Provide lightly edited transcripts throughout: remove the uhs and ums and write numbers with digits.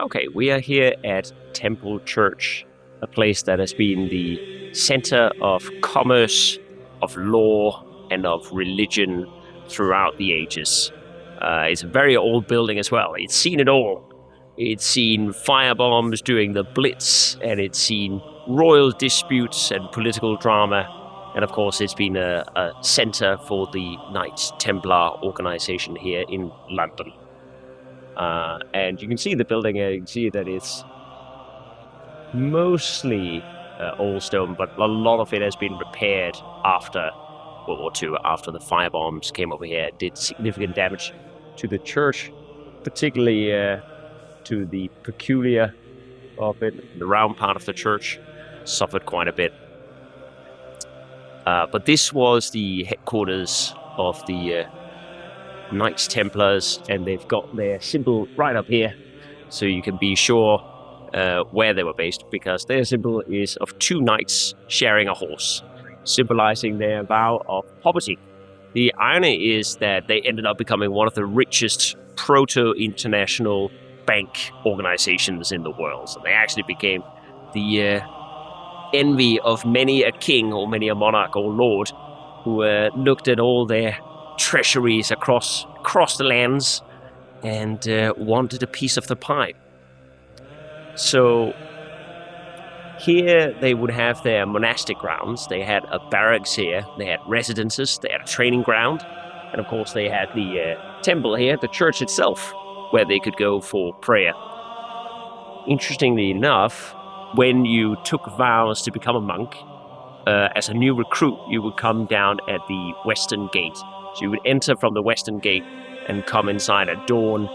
Okay, we are here at Temple Church, a place that has been the center of commerce, of law, and of religion throughout the ages. It's a very old building as well. It's seen it all. It's seen firebombs during the Blitz, and it's seen royal disputes and political drama. And of course, it's been a center for the Knights Templar organization here in London. And you can see the building here, you can see that it's mostly old stone, but a lot of it has been repaired after World War II, after the firebombs came over here. It did significant damage to the church, particularly to the peculiar of it. The round part of the church suffered quite a bit. But this was the headquarters of the Knights Templars, and they've got their symbol right up here, so you can be sure where they were based, because their symbol is of two knights sharing a horse, symbolizing their vow of poverty. The irony is that they ended up becoming one of the richest proto-international bank organizations in the world. So they actually became the envy of many a king or many a monarch or lord who looked at all their treasuries across the lands and wanted a piece of the pie. So here they would have their monastic grounds. They had a barracks here, they had residences, they had a training ground, and of course they had the temple here, the church itself, where they could go for prayer. Interestingly enough, when you took vows to become a monk, as a new recruit, you would come down at the western gate. So you would enter from the western gate and come inside at dawn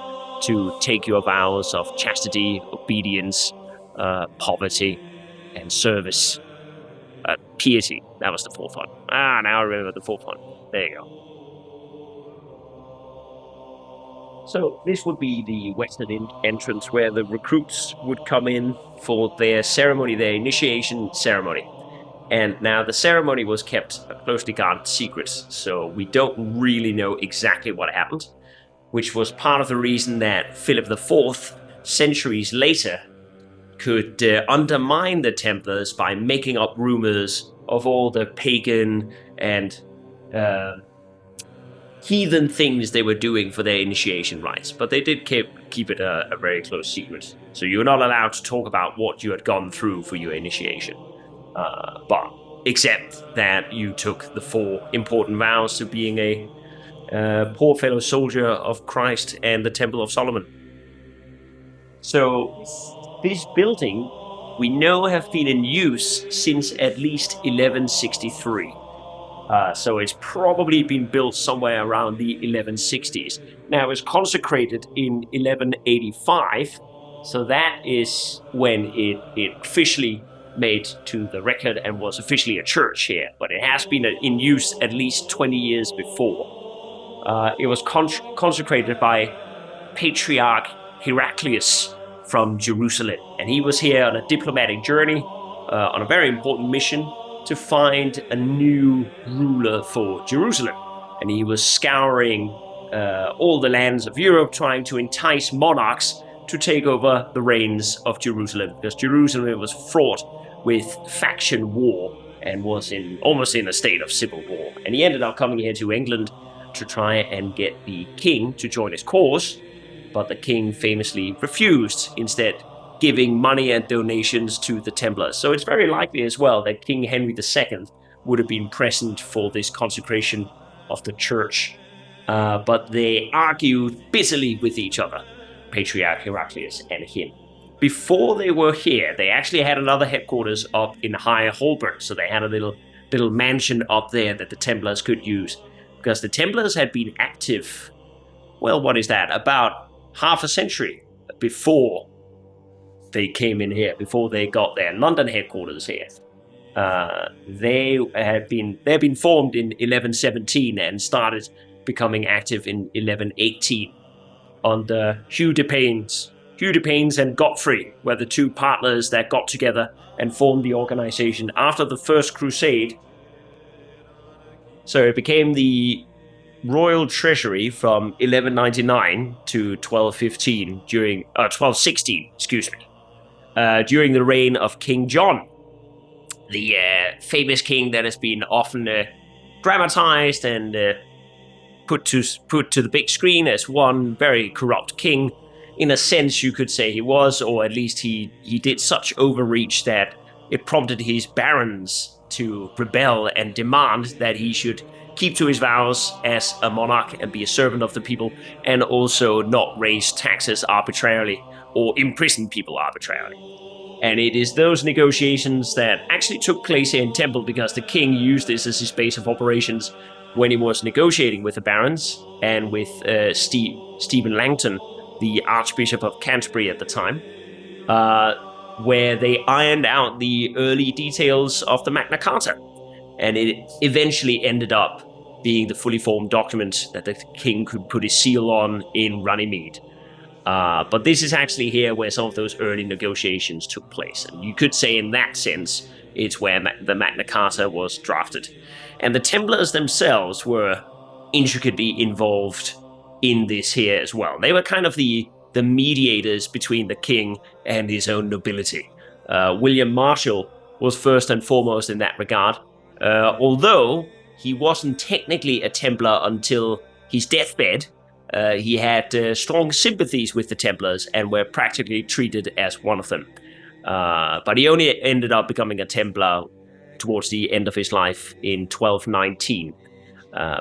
to take your vows of chastity, obedience, poverty, and service. Piety, that was the fourth one. Now I remember the fourth one. There you go. So this would be the western entrance where the recruits would come in for their ceremony, their initiation ceremony. And now the ceremony was kept a closely guarded secret, so we don't really know exactly what happened, which was part of the reason that Philip IV, centuries later, could undermine the Templars by making up rumors of all the pagan and heathen things they were doing for their initiation rites. But they did keep it a very close secret. So you were not allowed to talk about what you had gone through for your initiation. But except that you took the 4 important vows to being a poor fellow soldier of Christ and the Temple of Solomon. So this building we know have been in use since at least 1163. So it's probably been built somewhere around the 1160s. Now it was consecrated in 1185, so that is when it officially made to the record and was officially a church here, but it has been in use at least 20 years before. It was consecrated by Patriarch Heraclius from Jerusalem, and he was here on a diplomatic journey, on a very important mission to find a new ruler for Jerusalem. And he was scouring all the lands of Europe, trying to entice monarchs to take over the reins of Jerusalem, because Jerusalem was fraught with faction war and was almost in a state of civil war. And he ended up coming here to England to try and get the king to join his cause, but the king famously refused, instead giving money and donations to the Templars. So it's very likely as well that King Henry II would have been present for this consecration of the church. But they argued bitterly with each other, Patriarch Heraclius and him. Before they were here, they actually had another headquarters up in High Holborn, so they had a little mansion up there that the Templars could use, because the Templars had been active, well, what is that, about half a century before they came in here, before they got their London headquarters here. They've been formed in 1117 and started becoming active in 1118 under Hugh de Paynes. Hugh de Paynes and Godfrey were the two partners that got together and formed the organization after the First Crusade. So it became the Royal Treasury from 1199 to 1216 during the reign of King John, the famous king that has been often dramatized and put to the big screen as one very corrupt king. In a sense, you could say he was, or at least he did such overreach that it prompted his barons to rebel and demand that he should keep to his vows as a monarch and be a servant of the people, and also not raise taxes arbitrarily or imprison people arbitrarily. And it is those negotiations that actually took place here in Temple, because the king used this as his base of operations when he was negotiating with the barons and with Stephen Langton, the Archbishop of Canterbury at the time, where they ironed out the early details of the Magna Carta. And it eventually ended up being the fully formed document that the king could put his seal on in Runnymede. But this is actually here where some of those early negotiations took place. And you could say in that sense, it's where the Magna Carta was drafted. And the Templars themselves were intricately involved in this here as well. They were kind of the mediators between the king and his own nobility. William Marshall was first and foremost in that regard, although he wasn't technically a Templar until his deathbed. He had strong sympathies with the Templars and were practically treated as one of them. But he only ended up becoming a Templar towards the end of his life in 1219.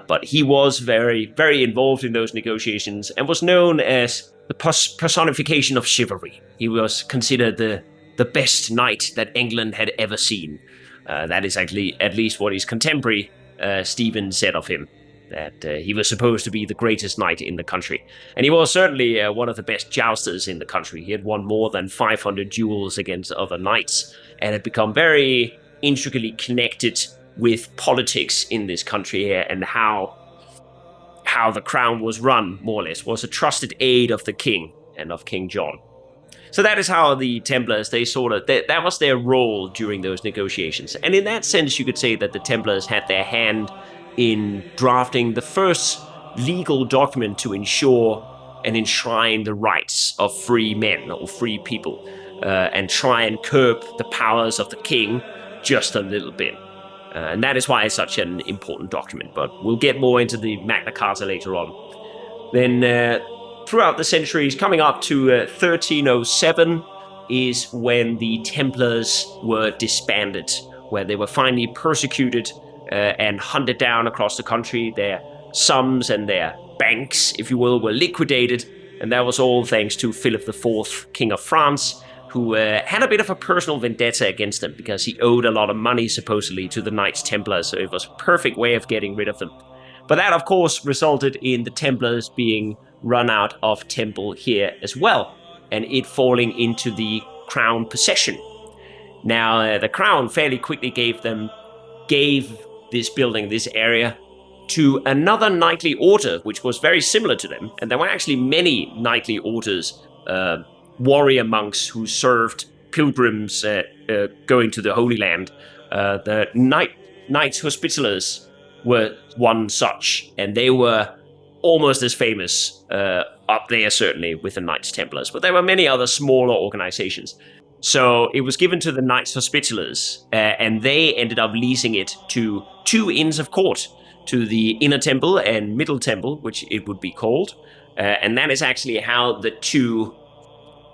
But he was very, very involved in those negotiations and was known as the personification of chivalry. He was considered the best knight that England had ever seen. That is actually at least what his contemporary Stephen said of him, that he was supposed to be the greatest knight in the country. And he was certainly one of the best jousters in the country. He had won more than 500 duels against other knights and had become very intricately connected with politics in this country here, and how the crown was run, more or less, was a trusted aide of the king and of King John. So that is how the Templars, that was their role during those negotiations. And in that sense, you could say that the Templars had their hand in drafting the first legal document to ensure and enshrine the rights of free men or free people, and try and curb the powers of the king just a little bit. And that is why it's such an important document, but we'll get more into the Magna Carta later on. Then throughout the centuries, coming up to 1307, is when the Templars were disbanded, where they were finally persecuted and hunted down across the country. Their sums and their banks, if you will, were liquidated, and that was all thanks to Philip IV, King of France, who had a bit of a personal vendetta against them because he owed a lot of money, supposedly, to the Knights Templar, so it was a perfect way of getting rid of them. But that, of course, resulted in the Templars being run out of Temple here as well, and it falling into the crown possession. Now, the crown fairly quickly gave this building, this area, to another knightly order, which was very similar to them, and there were actually many knightly orders, warrior monks who served pilgrims going to the Holy Land. The Knights Hospitallers were one such, and they were almost as famous up there, certainly, with the Knights Templars. But there were many other smaller organizations. So it was given to the Knights Hospitallers, and they ended up leasing it to two Inns of Court, to the Inner Temple and Middle Temple, which it would be called. And that is actually how the two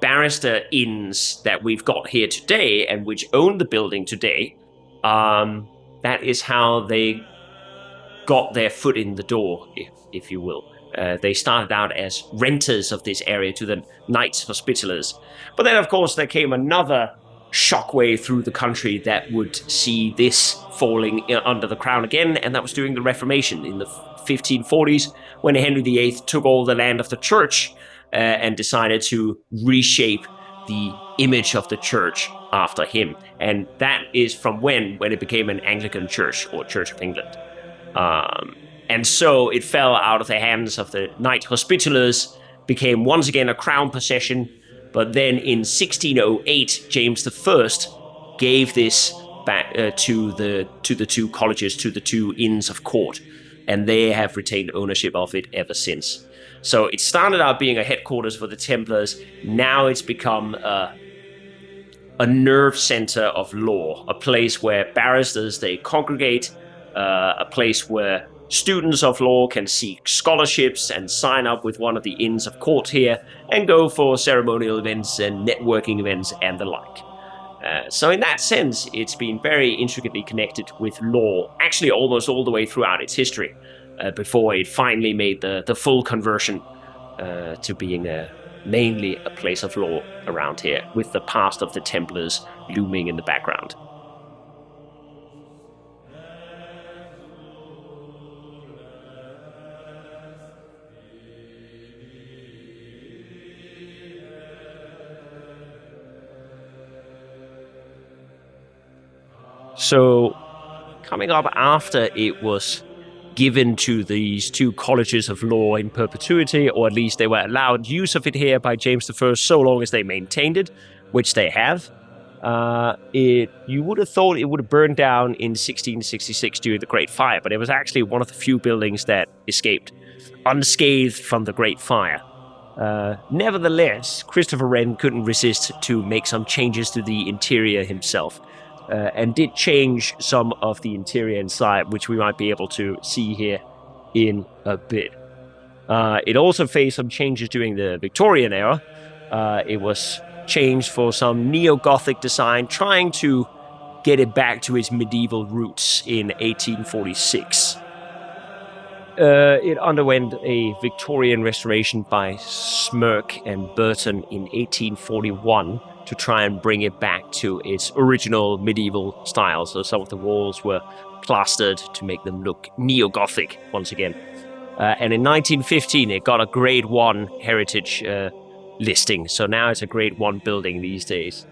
barrister inns that we've got here today and which own the building today, that is how they got their foot in the door, if you will. They started out as renters of this area to the Knights Hospitallers. But then, of course, there came another shockwave through the country that would see this falling under the crown again, and that was during the Reformation in the 1540s, when Henry VIII took all the land of the church and decided to reshape the image of the church after him. And that is from when it became an Anglican church, or Church of England. And so it fell out of the hands of the Knights Hospitallers, became once again a crown possession. But then in 1608, James I gave this back to the two colleges, to the two Inns of Court, and they have retained ownership of it ever since. So it started out being a headquarters for the Templars. Now it's become a nerve center of law, a place where barristers, they congregate, a place where students of law can seek scholarships and sign up with one of the Inns of Court here and go for ceremonial events and networking events and the like. So in that sense, it's been very intricately connected with law, actually almost all the way throughout its history, before it finally made the full conversion to being mainly a place of law around here, with the past of the Templars looming in the background. So, coming up after it was given to these two colleges of law in perpetuity, or at least they were allowed use of it here by James I so long as they maintained it, which they have, you would have thought it would have burned down in 1666 during the Great Fire, but it was actually one of the few buildings that escaped unscathed from the Great Fire. Nevertheless, Christopher Wren couldn't resist to make some changes to the interior himself, and did change some of the interior inside, which we might be able to see here in a bit. It also faced some changes during the Victorian era. It was changed for some neo-Gothic design, trying to get it back to its medieval roots in 1846. It underwent a Victorian restoration by Smirke and Burton in 1841 to try and bring it back to its original medieval style. So some of the walls were plastered to make them look neo-Gothic once again. And in 1915, it got a Grade 1 heritage listing. So now it's a Grade 1 building these days.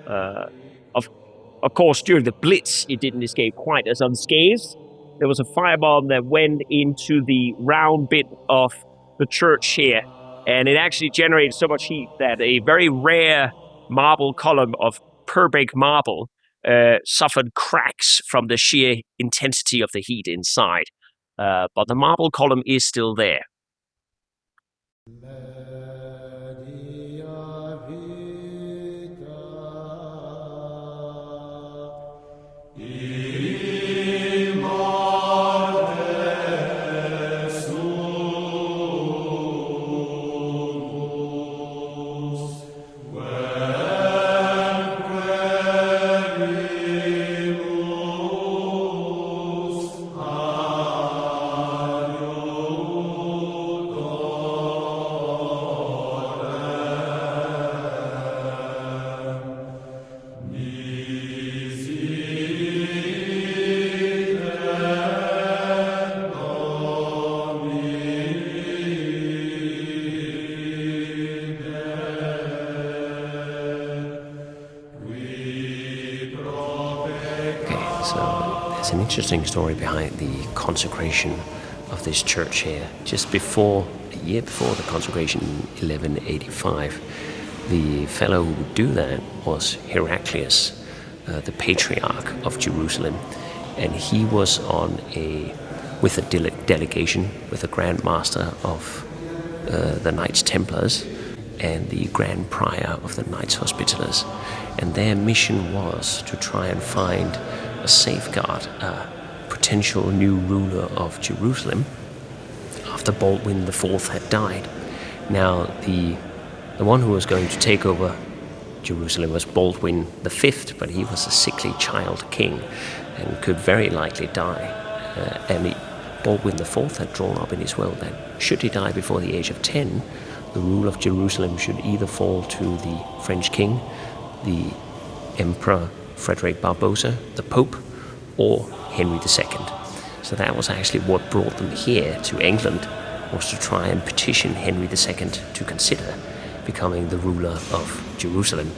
Of course, during the Blitz, it didn't escape quite as unscathed. There was a firebomb that went into the round bit of the church here, and it actually generated so much heat that a very rare marble column of Purbeck marble suffered cracks from the sheer intensity of the heat inside. But the marble column is still there. There's an interesting story behind the consecration of this church here. Just before, a year before the consecration in 1185, the fellow who would do that was Heraclius, the patriarch of Jerusalem, and he was with a delegation with the Grand Master of the Knights Templars and the Grand Prior of the Knights Hospitallers, and their mission was to try and find a safeguard, a potential new ruler of Jerusalem after Baldwin IV had died. Now, the one who was going to take over Jerusalem was Baldwin V, but he was a sickly child king and could very likely die. Baldwin IV had drawn up in his will that should he die before the age of 10, the rule of Jerusalem should either fall to the French king, the Emperor Frederick Barbarossa, the Pope, or Henry II. So that was actually what brought them here to England, was to try and petition Henry II to consider becoming the ruler of Jerusalem.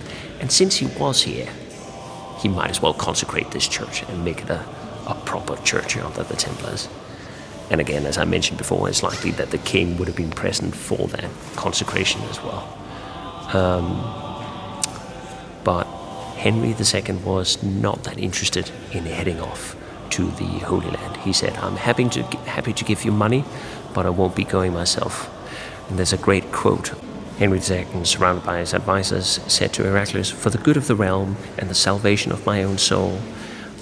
And since he was here, he might as well consecrate this church and make it a proper church under the Templars. And again, as I mentioned before, it's likely that the king would have been present for that consecration as well. But Henry II was not that interested in heading off to the Holy Land. He said, I'm happy to give you money, but I won't be going myself. And there's a great quote. Henry II, surrounded by his advisors, said to Heraclius, for the good of the realm and the salvation of my own soul,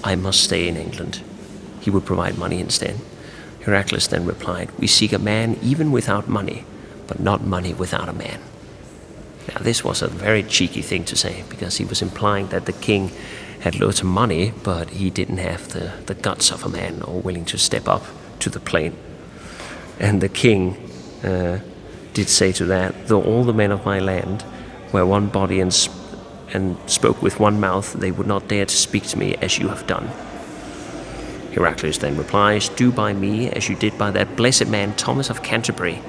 I must stay in England. He would provide money instead. Heraclius then replied, we seek a man even without money, but not money without a man. Now this was a very cheeky thing to say, because he was implying that the king had loads of money, but he didn't have the guts of a man or willing to step up to the plate. And the king did say to that, though all the men of my land were one body and spoke with one mouth, they would not dare to speak to me as you have done. Heraclius then replies, do by me as you did by that blessed man Thomas of Canterbury.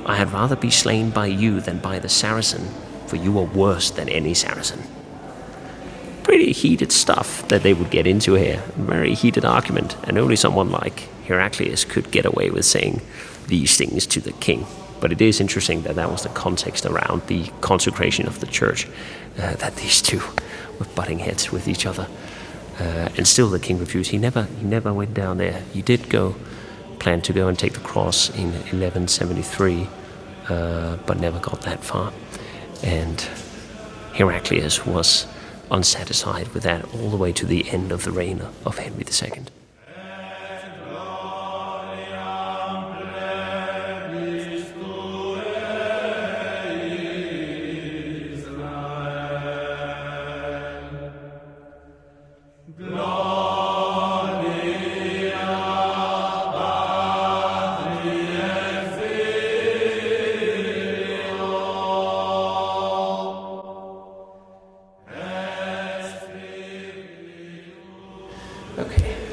I had rather be slain by you than by the Saracen, for you are worse than any Saracen. Pretty heated stuff that they would get into here. Very heated argument, and only someone like Heraclius could get away with saying these things to the king. But it is interesting that that was the context around the consecration of the church, that these two were butting heads with each other. And still the king refused. He never went down there. He did plan to go and take the cross in 1173, but never got that far. And Heraclius was unsatisfied with that all the way to the end of the reign of Henry II.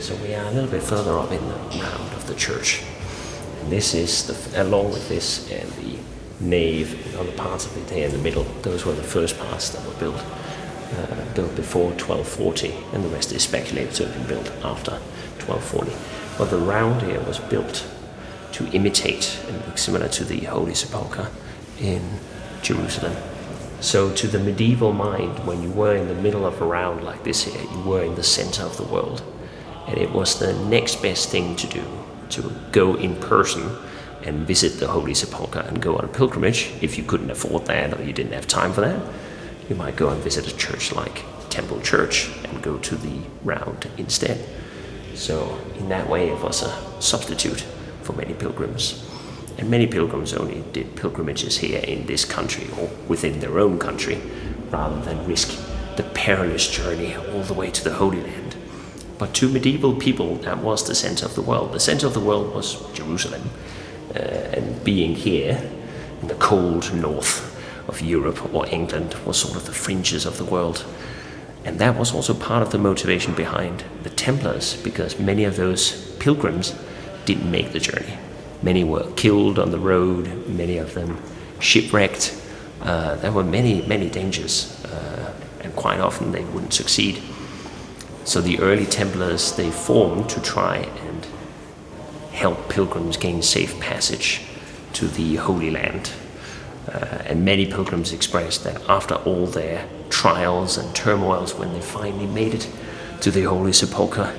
So we are a little bit further up in the round of the church. And this is, along with this and the nave and other parts of it here in the middle, those were the first parts that were built before 1240, and the rest is speculated to have been built after 1240. But the round here was built to imitate and look similar to the Holy Sepulchre in Jerusalem. So to the medieval mind, when you were in the middle of a round like this here, you were in the center of the world. And it was the next best thing to do, to go in person and visit the Holy Sepulchre and go on a pilgrimage. If you couldn't afford that or you didn't have time for that, you might go and visit a church like Temple Church and go to the round instead. So in that way it was a substitute for many pilgrims. And many pilgrims only did pilgrimages here in this country or within their own country, rather than risk the perilous journey all the way to the Holy Land. But to medieval people, that was the center of the world. The center of the world was Jerusalem, and being here in the cold north of Europe or England was sort of the fringes of the world. And that was also part of the motivation behind the Templars, because many of those pilgrims didn't make the journey. Many were killed on the road, many of them shipwrecked. There were many, many dangers, and quite often they wouldn't succeed. So the early Templars, they formed to try and help pilgrims gain safe passage to the Holy Land. And many pilgrims expressed that after all their trials and turmoils, when they finally made it to the Holy Sepulchre,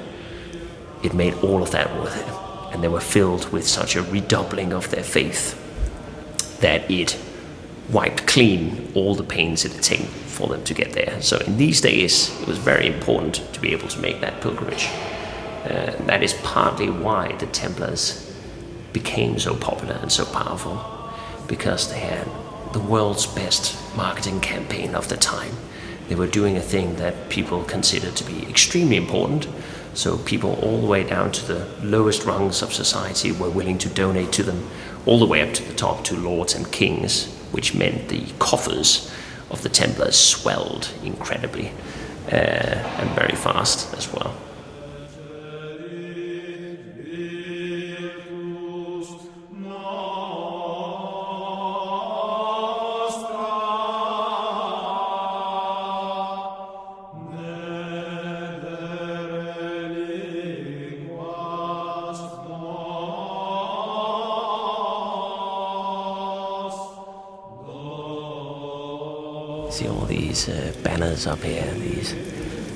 it made all of that worth it. And they were filled with such a redoubling of their faith that it wiped clean all the pains it had taken for them to get there. So in these days, it was very important to be able to make that pilgrimage. That is partly why the Templars became so popular and so powerful, because they had the world's best marketing campaign of the time. They were doing a thing that people considered to be extremely important, so people all the way down to the lowest rungs of society were willing to donate to them, all the way up to the top to lords and kings, which meant the coffers of the Templars swelled incredibly, and very fast as well. see all these banners up here, these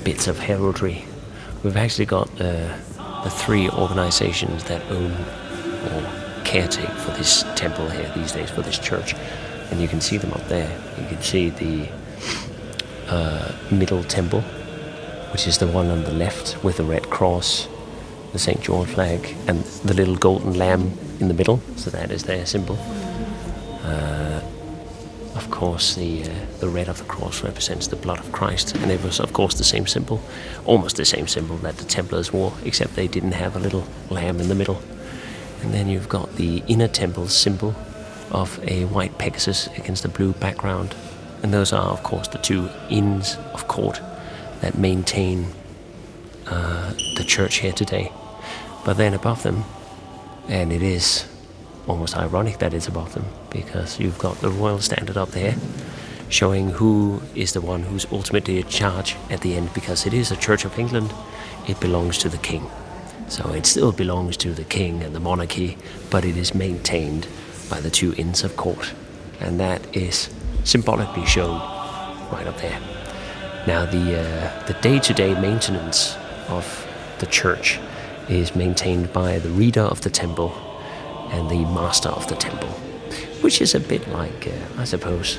bits of heraldry. We've actually got the three organizations that own or caretake for this temple here these days, for this church. And you can see them up there. You can see the middle temple, which is the one on the left with the red cross, the St. George flag, and the little golden lamb in the middle. So that is their symbol. Of course, the red of the cross represents the blood of Christ, and it was, of course, the same symbol, almost the same symbol that the Templars wore, except they didn't have a little lamb in the middle. And then you've got the inner temple symbol of a white Pegasus against a blue background. And those are, of course, the two inns of court that maintain the church here today. But then above them, and it is almost ironic that it's above them, because you've got the royal standard up there showing who is the one who's ultimately in charge at the end, because it is a Church of England. It belongs to the king. So it still belongs to the king and the monarchy, but it is maintained by the two inns of court. And that is symbolically shown right up there. Now the day-to-day maintenance of the church is maintained by the reader of the temple and the master of the temple, which is a bit like, I suppose,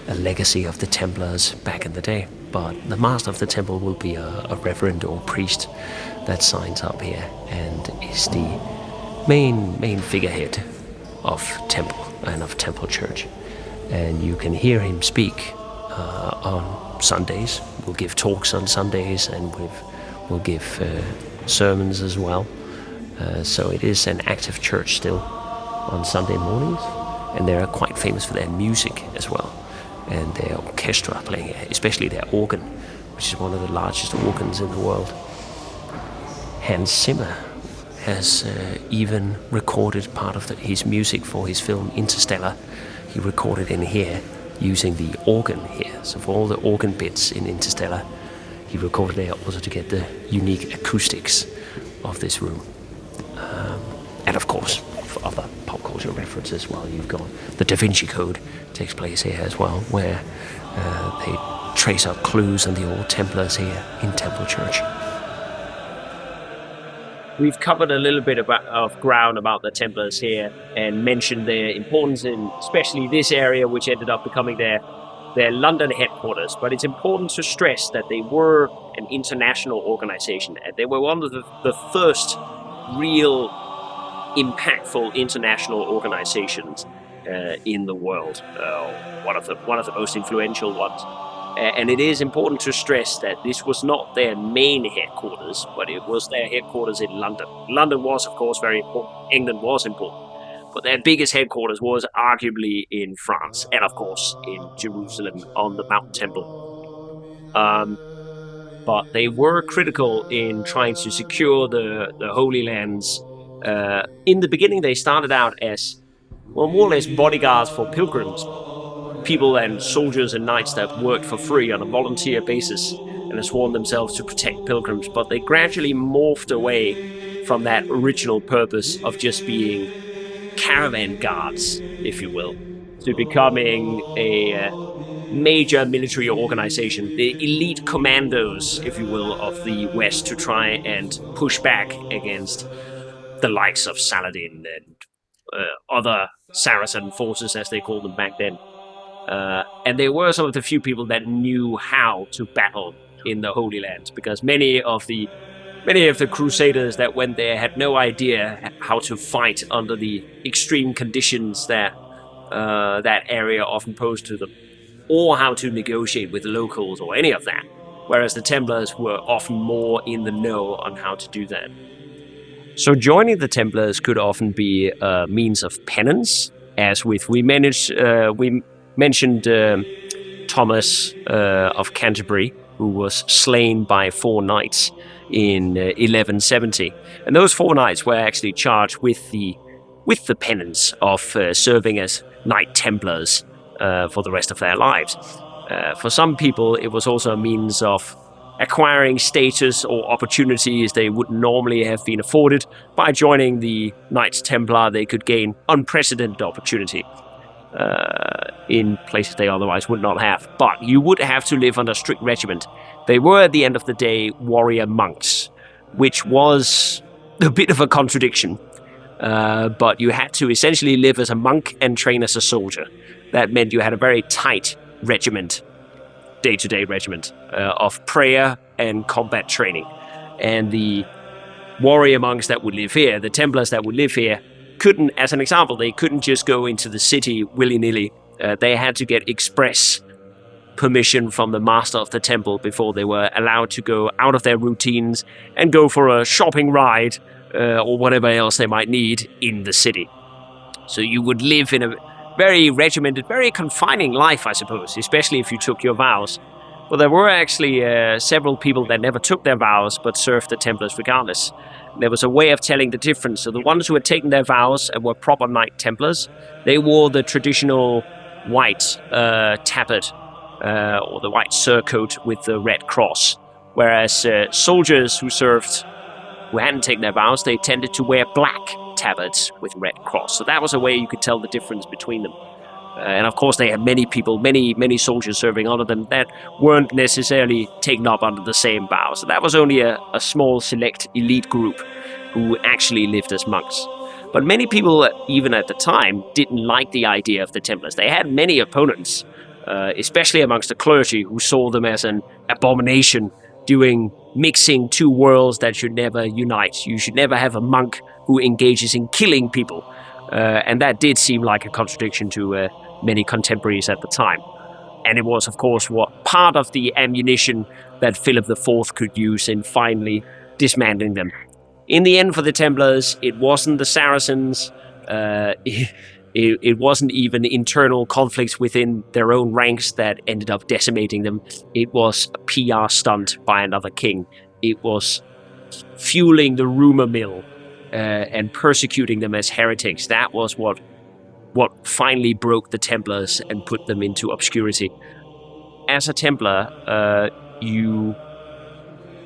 a legacy of the Templars back in the day. But the master of the temple will be a reverend or priest that signs up here and is the main figurehead of temple and of temple church. And you can hear him speak on Sundays. We'll give talks on Sundays, and we'll give sermons as well. So it is an active church still on Sunday mornings, and they are quite famous for their music as well, and their orchestra playing, especially their organ, which is one of the largest organs in the world. Hans Zimmer has even recorded part of his music for his film Interstellar. He recorded in here using the organ here. So for all the organ bits in Interstellar, he recorded there also to get the unique acoustics of this room. And of course, for other pop culture references, well, you've got the Da Vinci Code takes place here as well, where they trace out clues on the old Templars here in Temple Church. We've covered a little bit of ground about the Templars here and mentioned their importance in especially this area, which ended up becoming their London headquarters. But it's important to stress that they were an international organization, and they were one of the first real impactful international organizations in the world, one of the most influential ones. And it is important to stress that this was not their main headquarters, but it was their headquarters in London. London was, of course, very important. England was important. But their biggest headquarters was arguably in France, and of course in Jerusalem on the Mount Temple. But they were critical in trying to secure the Holy Lands. In the beginning, they started out as, well, more or less bodyguards for pilgrims, people and soldiers and knights that worked for free on a volunteer basis and have sworn themselves to protect pilgrims. But they gradually morphed away from that original purpose of just being caravan guards, if you will, to becoming a major military organization, the elite commandos, if you will, of the West, to try and push back against the likes of Saladin and other Saracen forces, as they called them back then. And they were some of the few people that knew how to battle in the Holy Land, because many of the crusaders that went there had no idea how to fight under the extreme conditions that that area often posed to them, or how to negotiate with locals or any of that, whereas the Templars were often more in the know on how to do that. So joining the Templars could often be a means of penance, as we mentioned Thomas of Canterbury, who was slain by 4 knights in 1170. And those 4 knights were actually charged with the penance of serving as Knight Templars for the rest of their lives. For some people, it was also a means of acquiring status or opportunities they would normally have been afforded. By joining the Knights Templar, they could gain unprecedented opportunity. in places they otherwise would not have. But you would have to live under strict regiment. They were, at the end of the day, warrior monks, which was a bit of a contradiction. But you had to essentially live as a monk and train as a soldier. That meant you had a very tight regiment, day-to-day regiment, of prayer and combat training. And the warrior monks that would live here, the Templars that would live here, couldn't, as an example, they couldn't just go into the city willy-nilly. They had to get express permission from the master of the temple before they were allowed to go out of their routines and go for a shopping ride or whatever else they might need in the city. So you would live in a very regimented, very confining life, I suppose, especially if you took your vows. But there were actually several people that never took their vows but served the Templars regardless. There was a way of telling the difference. So the ones who had taken their vows and were proper Knight Templars, they wore the traditional white tabard or the white surcoat with the red cross. Whereas soldiers who served, who hadn't taken their vows, they tended to wear black tabards with red cross. So that was a way you could tell the difference between them. And of course they had many people, many soldiers serving under them that weren't necessarily taken up under the same vow. So that was only a small select elite group who actually lived as monks. But many people, even at the time, didn't like the idea of the Templars. They had many opponents, especially amongst the clergy, who saw them as an abomination, mixing two worlds that should never unite. You should never have a monk who engages in killing people. And that did seem like a contradiction to many contemporaries at the time. And it was, of course, part of the ammunition that Philip IV could use in finally dismantling them. In the end, for the Templars, it wasn't the Saracens. It wasn't even internal conflicts within their own ranks that ended up decimating them. It was a PR stunt by another king. It was fueling the rumor mill and persecuting them as heretics. That was what finally broke the Templars and put them into obscurity. As a Templar, you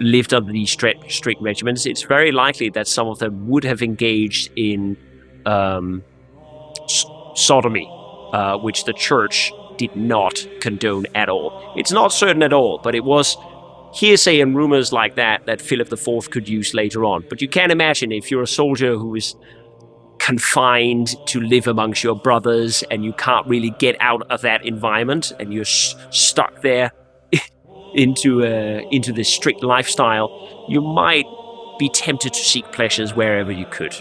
lived under these strict regiments. It's very likely that some of them would have engaged in sodomy, which the church did not condone at all. It's not certain at all, but it was hearsay and rumors like that Philip IV could use later on. But you can imagine if you're a soldier who is confined to live amongst your brothers and you can't really get out of that environment and you're stuck there into this strict lifestyle, you might be tempted to seek pleasures wherever you could.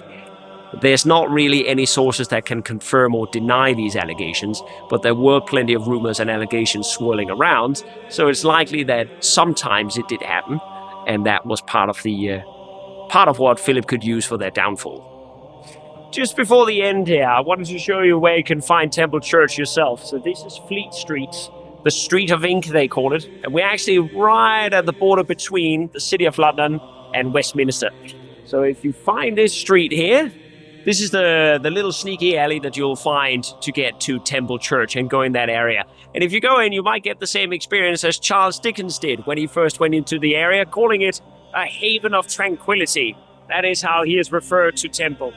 There's not really any sources that can confirm or deny these allegations, but there were plenty of rumors and allegations swirling around, so it's likely that sometimes it did happen, and that was part of what Philip could use for their downfall. Just before the end here, I wanted to show you where you can find Temple Church yourself. So this is Fleet Street, the Street of Ink they call it, and we're actually right at the border between the City of London and Westminster. So if you find this street here, this is the little sneaky alley that you'll find to get to Temple Church and go in that area. And if you go in, you might get the same experience as Charles Dickens did when he first went into the area, calling it a haven of tranquility. That is how he is referred to Temple.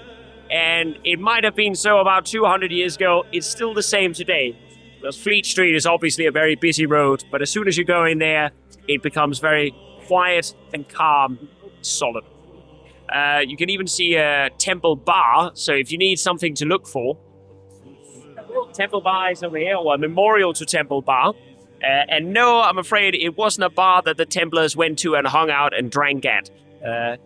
And it might have been so about 200 years ago. It's still the same today. Because Fleet Street is obviously a very busy road, but as soon as you go in there, it becomes very quiet and calm, solid. You can even see a Temple Bar, so if you need something to look for, Temple Bar is over here, or a memorial to Temple Bar. And no, I'm afraid it wasn't a bar that the Templars went to and hung out and drank at.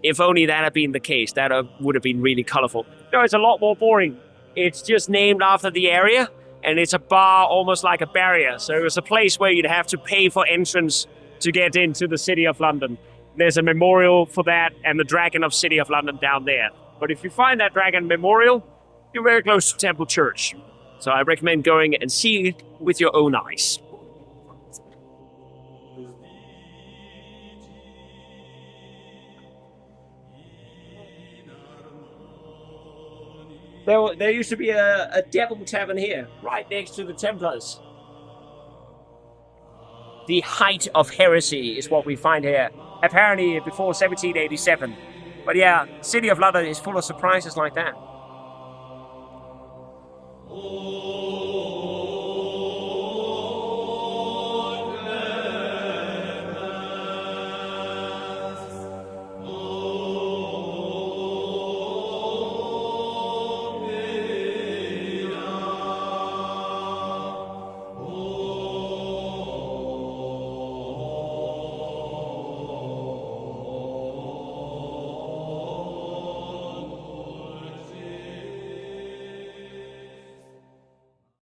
If only that had been the case, that would have been really colorful. No, it's a lot more boring. It's just named after the area, and it's a bar almost like a barrier. So it was a place where you'd have to pay for entrance to get into the City of London. There's a memorial for that, and the Dragon of City of London down there. But if you find that Dragon memorial, you're very close to Temple Church. So I recommend going and seeing it with your own eyes. There used to be a devil tavern here, right next to the Templars. The height of heresy is what we find here, apparently before 1787. But yeah, City of London is full of surprises like that.